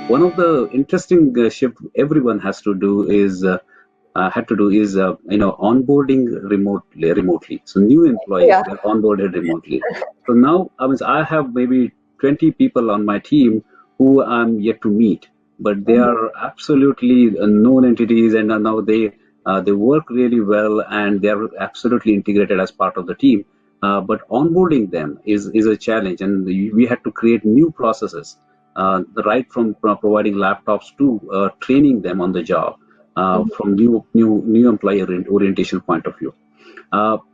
One of the interesting shift everyone has to do is had to do is onboarding remotely. So new employees Yeah. they're onboarded remotely. So now I have maybe 20 people on my team who I'm yet to meet, but they are absolutely known entities, and now they work really well, and they are absolutely integrated as part of the team. But onboarding them is a challenge, and we had to create new processes, right from providing laptops to training them on the job, from new employee orientation point of view.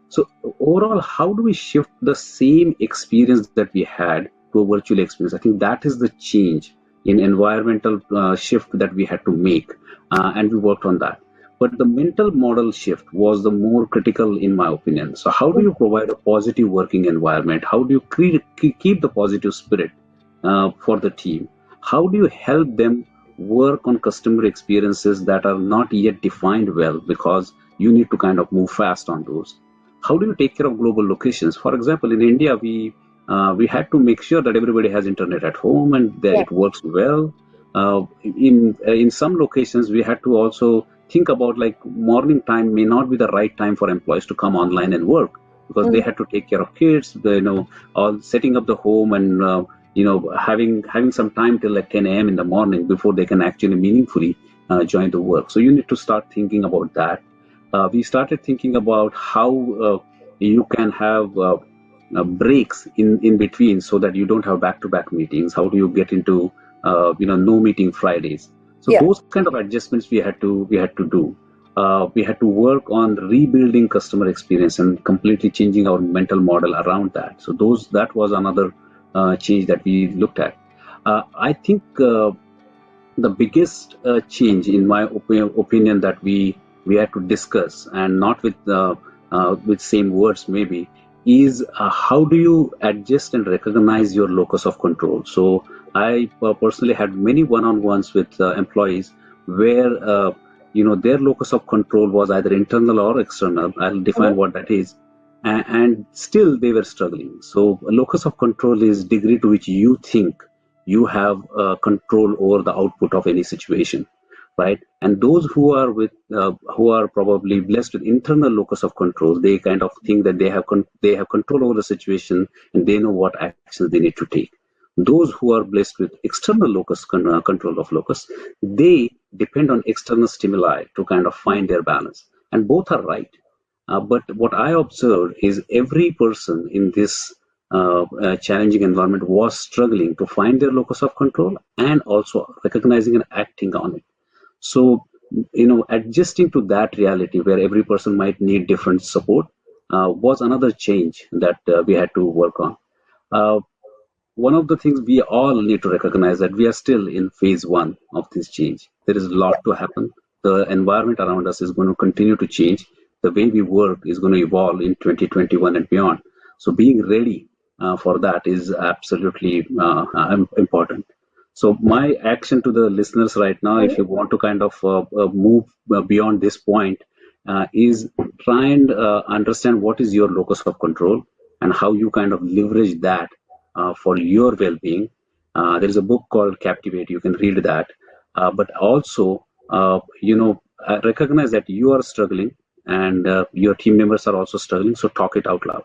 So overall, how do we shift the same experience that we had to a virtual experience? I think that is the change in environmental shift that we had to make, and we worked on that. But the mental model shift was the more critical, in my opinion. So how do you provide a positive working environment? How do you keep the positive spirit for the team? How do you help them work on customer experiences that are not yet defined well, because you need to kind of move fast on those? How do you take care of global locations? For example, in India, we had to make sure that everybody has internet at home and that it works well. In some locations, we had to also think about, like, morning time may not be the right time for employees to come online and work, because they had to take care of kids, all setting up the home, and having some time till like 10 a.m. in the morning before they can actually meaningfully join the work. So you need to start thinking about that. We started thinking about how you can have breaks in between, so that you don't have back-to-back meetings. How do you get into no meeting Fridays? So those kind of adjustments we had to do. We had to work on rebuilding customer experience and completely changing our mental model around that. So that was another change that we looked at. I think the biggest change, in my opinion, that we had to discuss, and not with same words maybe, is how do you adjust and recognize your locus of control. So I personally had many one-on-ones with employees where their locus of control was either internal or external. I'll define what that is. And still they were struggling. So a locus of control is degree to which you think you have control over the output of any situation, right? And those who are probably blessed with internal locus of control, they kind of think that they have control over the situation, and they know what actions they need to take. Those who are blessed with external control of locus, they depend on external stimuli to kind of find their balance, and both are right. But what I observed is every person in this challenging environment was struggling to find their locus of control, and also recognizing and acting on it. So, adjusting to that reality where every person might need different support was another change that we had to work on. Uh, One of the things we all need to recognize, that we are still in phase one of this change. There is a lot to happen. The environment around us is going to continue to change. The way we work is going to evolve in 2021 and beyond. So being ready for that is absolutely important. So my action to the listeners right now, if you want to kind of move beyond this point, is try and understand what is your locus of control and how you kind of leverage that for your well-being. There is a book called Captivate. You can read that. But also, recognize that you are struggling, and your team members are also struggling. So talk it out loud.